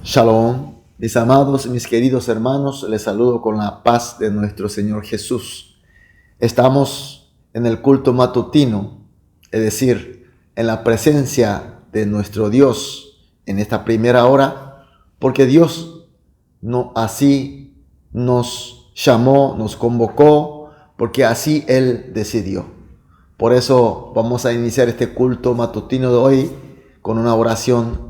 Shalom, mis amados y mis queridos hermanos, les saludo con la paz de nuestro Señor Jesús. Estamos en el culto matutino, es decir, en la presencia de nuestro Dios en esta primera hora, porque Dios así nos llamó, nos convocó, porque así Él decidió. Por eso vamos a iniciar este culto matutino de hoy con una oración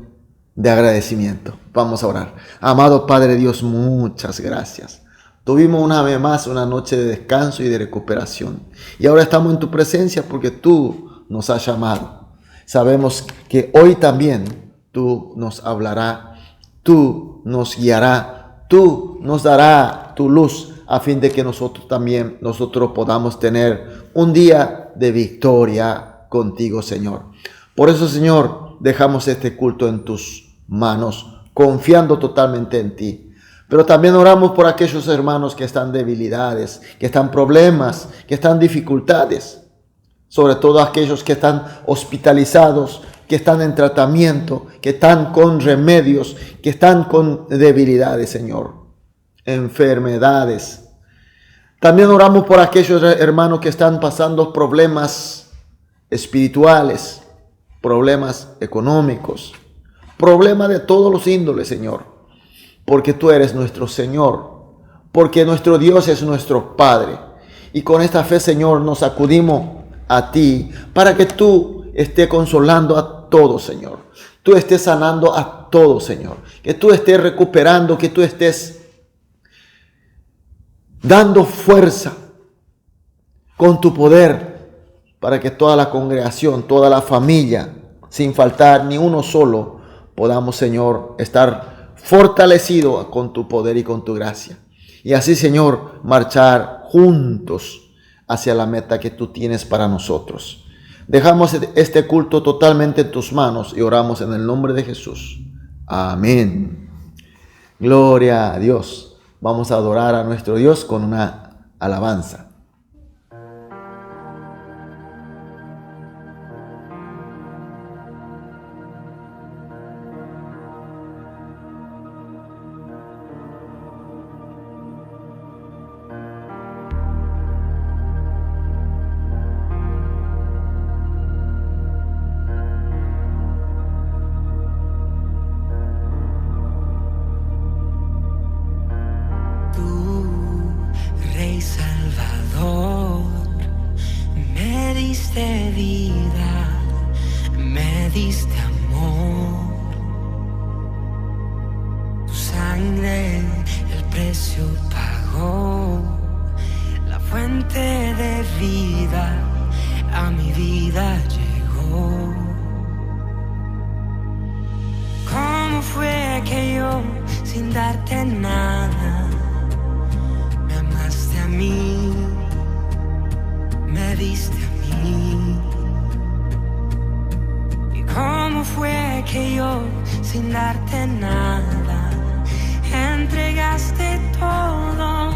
de agradecimiento. Vamos a orar. Amado Padre Dios, muchas gracias. Tuvimos una vez más una noche de descanso y de recuperación. Y ahora estamos en tu presencia porque tú nos has llamado. Sabemos que hoy también tú nos hablarás, tú nos guiarás, tú nos darás tu luz a fin de que nosotros podamos tener un día de victoria contigo, Señor. Por eso, Señor, dejamos este culto en tus manos, confiando totalmente en ti. Pero también oramos por aquellos hermanos que están debilidades, que están problemas, que están dificultades. Sobre todo aquellos que están hospitalizados, que están en tratamiento, que están con remedios, que están con debilidades, Señor. Enfermedades. También oramos por aquellos hermanos que están pasando problemas espirituales, problemas económicos, problemas de todos los índoles, Señor, porque tú eres nuestro Señor, porque nuestro Dios es nuestro Padre. Y con esta fe, Señor, nos acudimos a ti para que tú estés consolando a todos, Señor. Tú estés sanando a todos, Señor. Que tú estés recuperando, que tú estés dando fuerza con tu poder para que toda la congregación, toda la familia, sin faltar ni uno solo, podamos, Señor, estar fortalecidos con tu poder y con tu gracia. Y así, Señor, marchar juntos hacia la meta que tú tienes para nosotros. Dejamos este culto totalmente en tus manos y oramos en el nombre de Jesús. Amén. Gloria a Dios. Vamos a adorar a nuestro Dios con una alabanza. Sin darte nada, me amaste a mí, me diste a mí. ¿Y cómo fue que yo, sin darte nada, entregaste todo,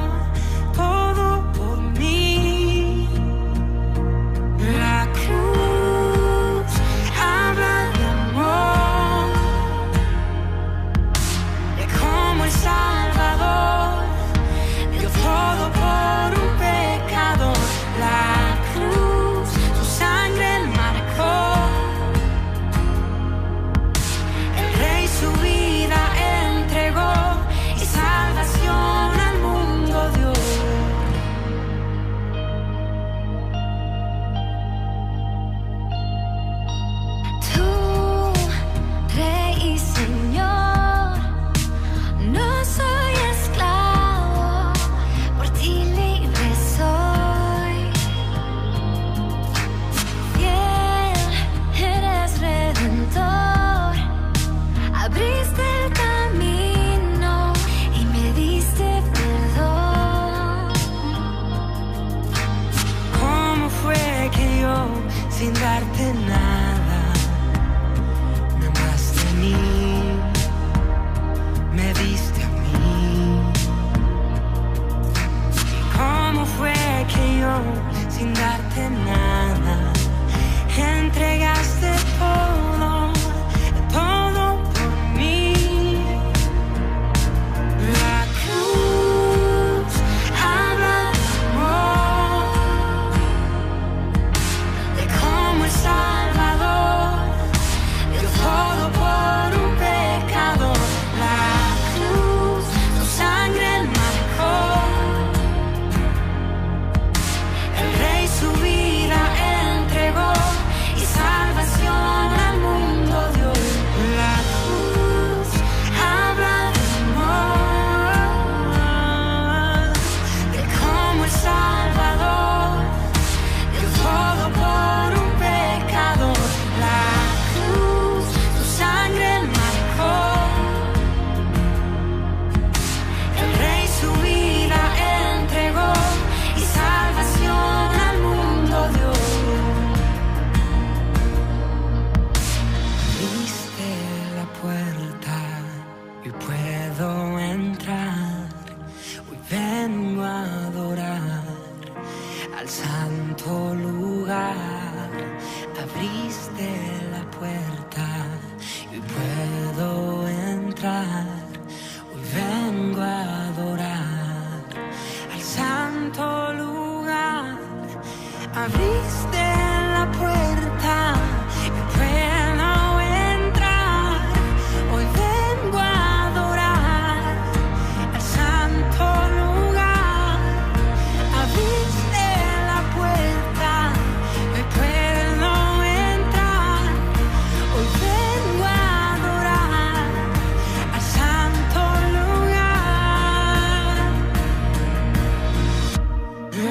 todo por mí? La cruz habla de amor. Salvador dio todo por un pecador. La cruz, su sangre marcó. El Rey su vida entregó y salvación entrar, hoy vengo a adorar al santo lugar. Abriste la puerta, yo puedo entrar, hoy vengo a adorar al santo lugar. Abriste la puerta, yo puedo entrar, hoy vengo a adorar al santo lugar.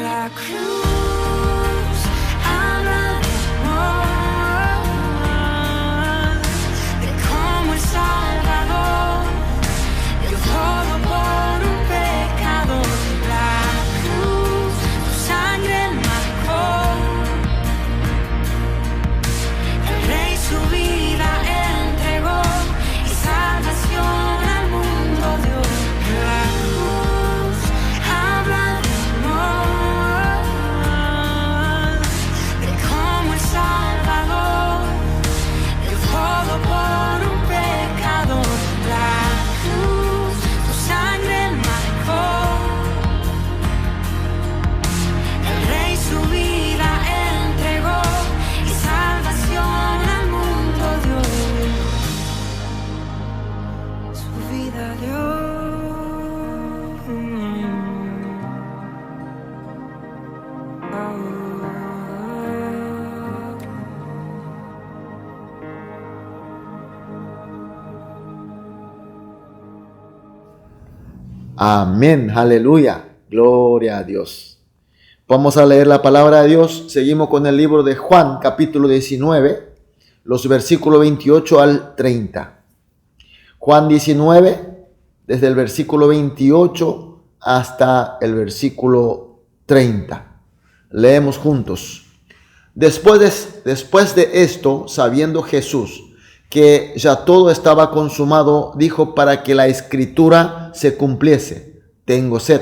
La cruz habla de amor, de cómo el Salvador dio todo por un pecador. La cruz, tu sangre marcó, el Rey su vida entregó y salvación al mundo dio. La cruz habla de amor, de cómo el Salvador dio todo por un pecador. La cruz, tu sangre marcó, el Rey su vida entregó y salvación al mundo dio. Su vida dio. Amén, aleluya, gloria a Dios. Vamos a leer la palabra de Dios. Seguimos con el libro de Juan, capítulo 19, los versículos 28 al 30. Juan 19, desde el versículo 28 hasta el versículo 30. Leemos juntos. Después de esto, sabiendo Jesús que ya todo estaba consumado, dijo para que la escritura se cumpliese: tengo sed.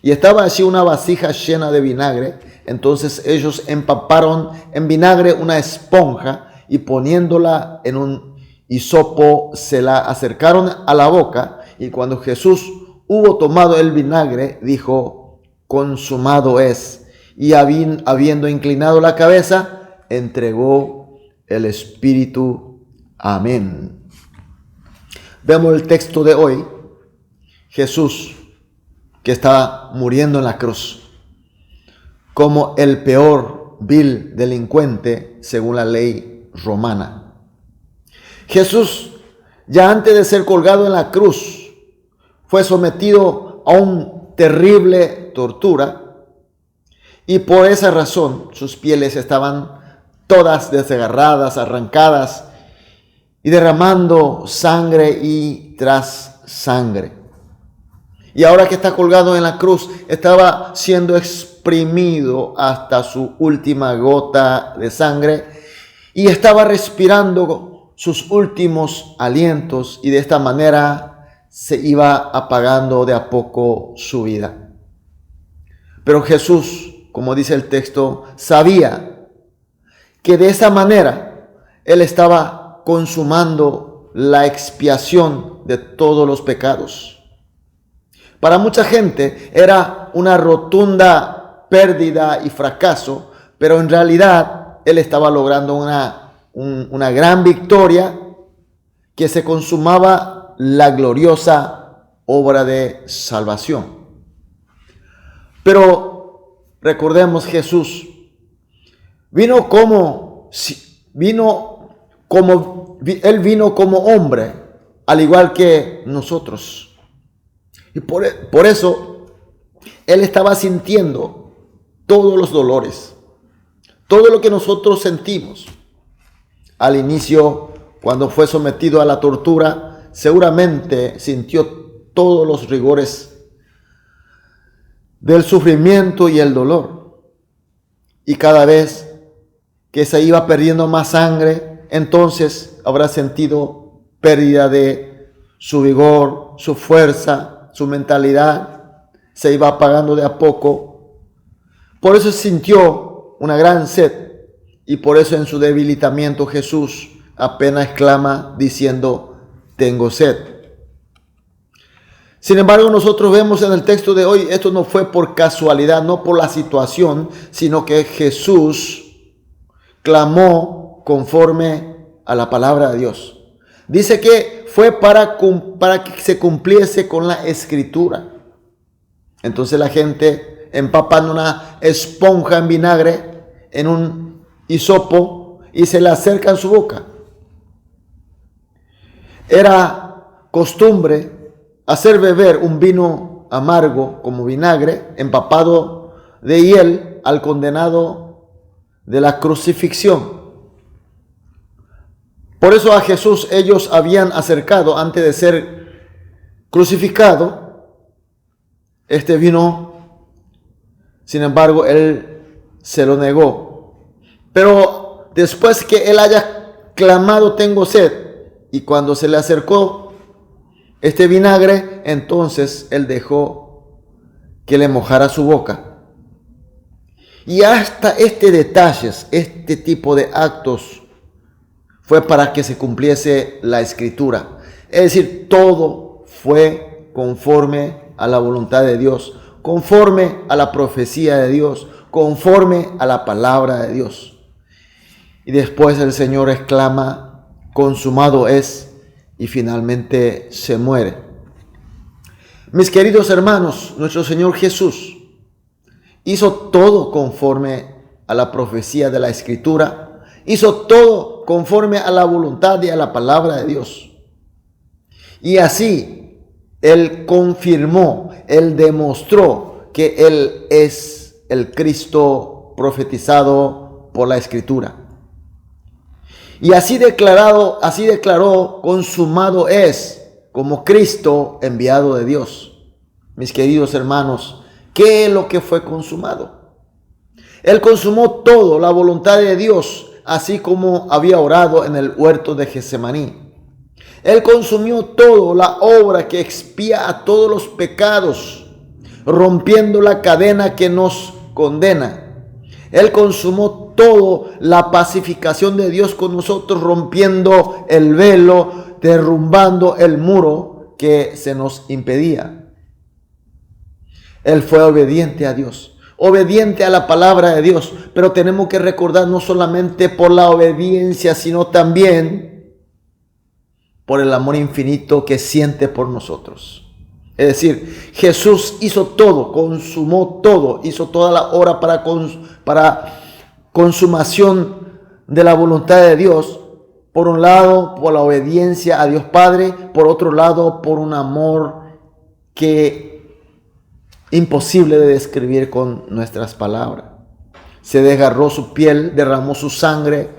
Y estaba allí una vasija llena de vinagre. Entonces ellos empaparon en vinagre una esponja y poniéndola en un hisopo se la acercaron a la boca. Y cuando Jesús hubo tomado el vinagre, dijo: consumado es. Y habiendo inclinado la cabeza, entregó el espíritu. Amén. Vemos el texto de hoy. Jesús, que está muriendo en la cruz, como el peor vil delincuente según la ley romana. Jesús, ya antes de ser colgado en la cruz, fue sometido a una terrible tortura, y por esa razón sus pieles estaban todas desgarradas, arrancadas, y derramando sangre y tras sangre. Y ahora que está colgado en la cruz, estaba siendo exprimido hasta su última gota de sangre y estaba respirando sus últimos alientos, y de esta manera se iba apagando de a poco su vida. Pero Jesús, como dice el texto, sabía que de esa manera Él estaba consumando la expiación de todos los pecados. Para mucha gente era una rotunda pérdida y fracaso, pero en realidad Él estaba logrando una gran victoria, que se consumaba la gloriosa obra de salvación. Pero recordemos, Jesús Él vino como hombre, al igual que nosotros. Y por eso Él estaba sintiendo todos los dolores, todo lo que nosotros sentimos. Al inicio, cuando fue sometido a la tortura, seguramente sintió todos los rigores del sufrimiento y el dolor. Y cada vez que se iba perdiendo más sangre, entonces habrá sentido pérdida de su vigor, su fuerza, su mentalidad. Se iba apagando de a poco. Por eso sintió una gran sed, y por eso en su debilitamiento Jesús apenas clama diciendo: tengo sed. Sin embargo, nosotros vemos en el texto de hoy, esto no fue por casualidad, no por la situación, sino que Jesús clamó conforme a la palabra de Dios. Dice que fue para que se cumpliese con la escritura. Entonces la gente empapan una esponja en vinagre, en un hisopo, y se le acerca en su boca. Era costumbre hacer beber un vino amargo como vinagre, empapado de hiel, al condenado de la crucifixión. Por eso a Jesús ellos habían acercado antes de ser crucificado este vino. Sin embargo, él se lo negó. Pero después que él haya clamado tengo sed, y cuando se le acercó este vinagre, entonces él dejó que le mojara su boca. Y hasta este detalle, este tipo de actos, fue para que se cumpliese la escritura. Es decir, todo fue conforme a la voluntad de Dios, conforme a la profecía de Dios, conforme a la palabra de Dios. Y después el Señor exclama, consumado es, y finalmente se muere. Mis queridos hermanos, nuestro Señor Jesús hizo todo conforme a la profecía de la Escritura, hizo todo conforme a la voluntad y a la palabra de Dios. Y así Él confirmó, Él demostró que Él es el Cristo profetizado por la Escritura. Y así declaró, consumado es, como Cristo enviado de Dios. Mis queridos hermanos, ¿qué es lo que fue consumado? Él consumó todo, la voluntad de Dios, así como había orado en el huerto de Getsemaní. Él consumió todo, la obra que expía a todos los pecados, rompiendo la cadena que nos condena. Él consumó todo, la pacificación de Dios con nosotros, rompiendo el velo, derrumbando el muro que se nos impedía. Él fue obediente a Dios, obediente a la palabra de Dios, pero tenemos que recordar no solamente por la obediencia, sino también por el amor infinito que siente por nosotros. Es decir, Jesús hizo todo, consumó todo, hizo toda la obra para consumación de la voluntad de Dios. Por un lado, por la obediencia a Dios Padre, por otro lado, por un amor que imposible de describir con nuestras palabras. Se desgarró su piel, derramó su sangre,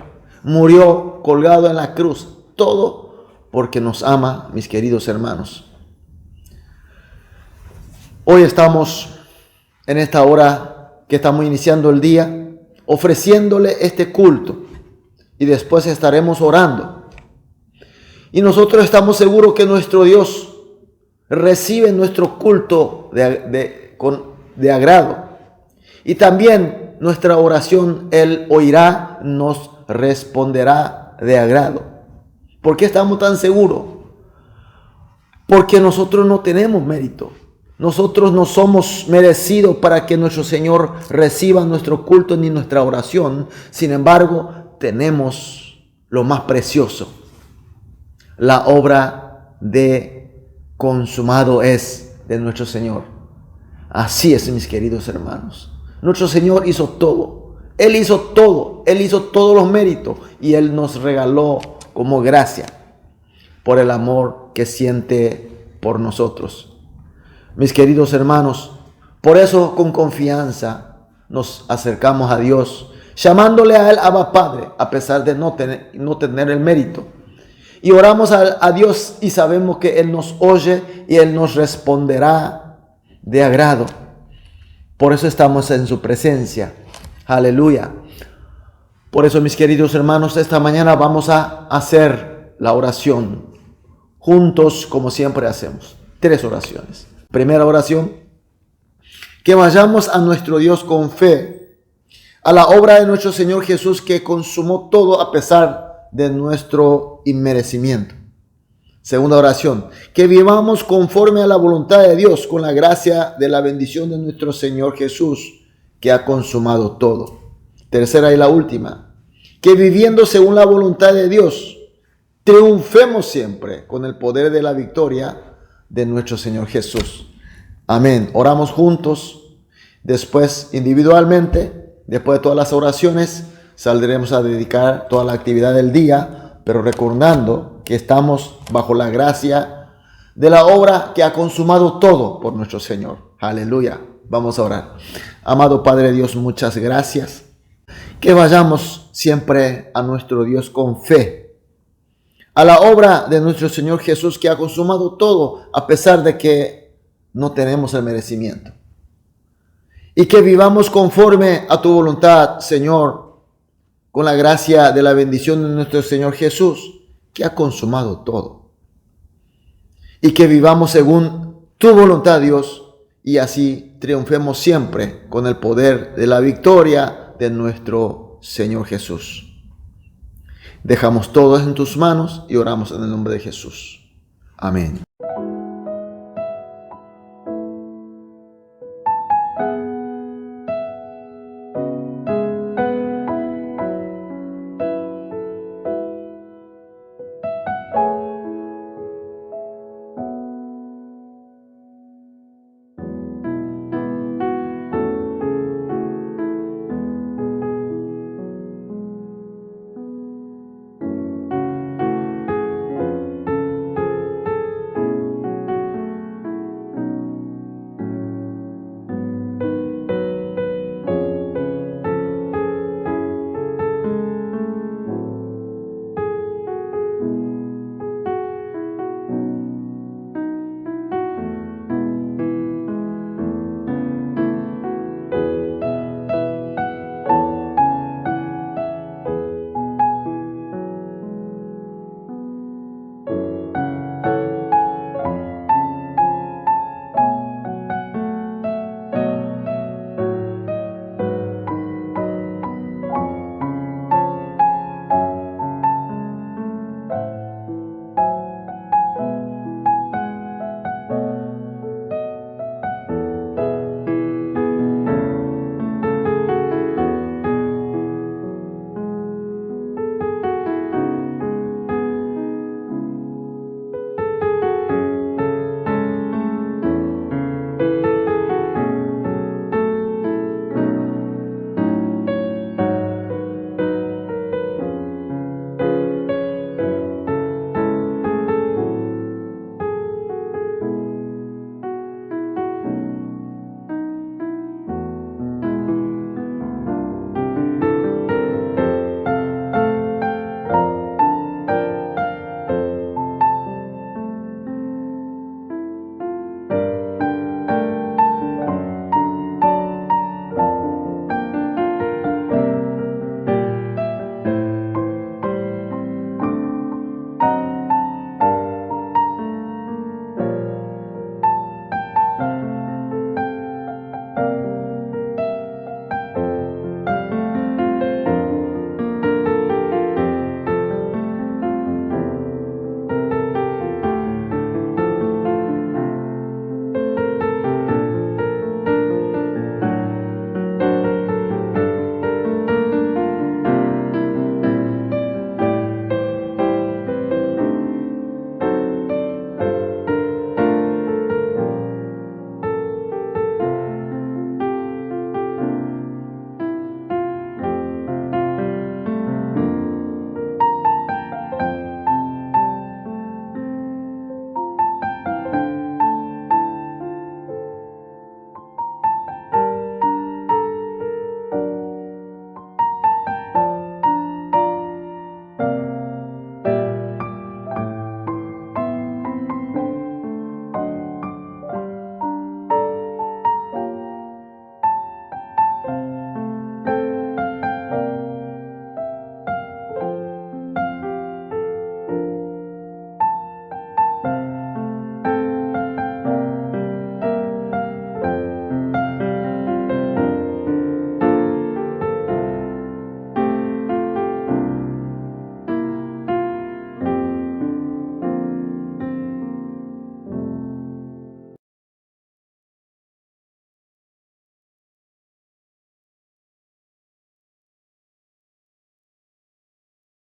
murió colgado en la cruz. Todo porque nos ama, mis queridos hermanos. Hoy estamos en esta hora que estamos iniciando el día, ofreciéndole este culto. Y después estaremos orando. Y nosotros estamos seguros que nuestro Dios recibe nuestro culto de agrado. Y también nuestra oración Él oirá, nos responderá de agrado. ¿Por qué estamos tan seguros? Porque nosotros no tenemos mérito. Nosotros no somos merecidos para que nuestro Señor reciba nuestro culto ni nuestra oración. Sin embargo, tenemos lo más precioso, la obra de consumado es de nuestro Señor. Así es, mis queridos hermanos. Nuestro Señor hizo todo. Él hizo todo. Él hizo todos los méritos y Él nos regaló como gracia por el amor que siente por nosotros. Mis queridos hermanos, por eso con confianza nos acercamos a Dios, llamándole a Él Abba Padre, a pesar de no tener el mérito. Y oramos a Dios y sabemos que Él nos oye y Él nos responderá de agrado. Por eso estamos en su presencia. Aleluya. Por eso, mis queridos hermanos, esta mañana vamos a hacer la oración juntos, como siempre hacemos. 3 oraciones. Primera oración, que vayamos a nuestro Dios con fe, a la obra de nuestro Señor Jesús que consumó todo a pesar de nuestro inmerecimiento. Segunda oración, que vivamos conforme a la voluntad de Dios, con la gracia de la bendición de nuestro Señor Jesús, que ha consumado todo. Tercera y la última, que viviendo según la voluntad de Dios, triunfemos siempre con el poder de la victoria de nuestro Señor Jesús. Amén. Oramos juntos, después individualmente, después de todas las oraciones, saldremos a dedicar toda la actividad del día, pero recordando que estamos bajo la gracia de la obra que ha consumado todo por nuestro Señor. Aleluya. Vamos a orar. Amado Padre Dios, muchas gracias. Que vayamos siempre a nuestro Dios con fe, a la obra de nuestro Señor Jesús, que ha consumado todo a pesar de que no tenemos el merecimiento. Y que vivamos conforme a tu voluntad, Señor, con la gracia de la bendición de nuestro Señor Jesús, que ha consumado todo. Y que vivamos según tu voluntad, Dios, y así triunfemos siempre con el poder de la victoria de nuestro Señor Jesús. Dejamos todo en tus manos y oramos en el nombre de Jesús. Amén.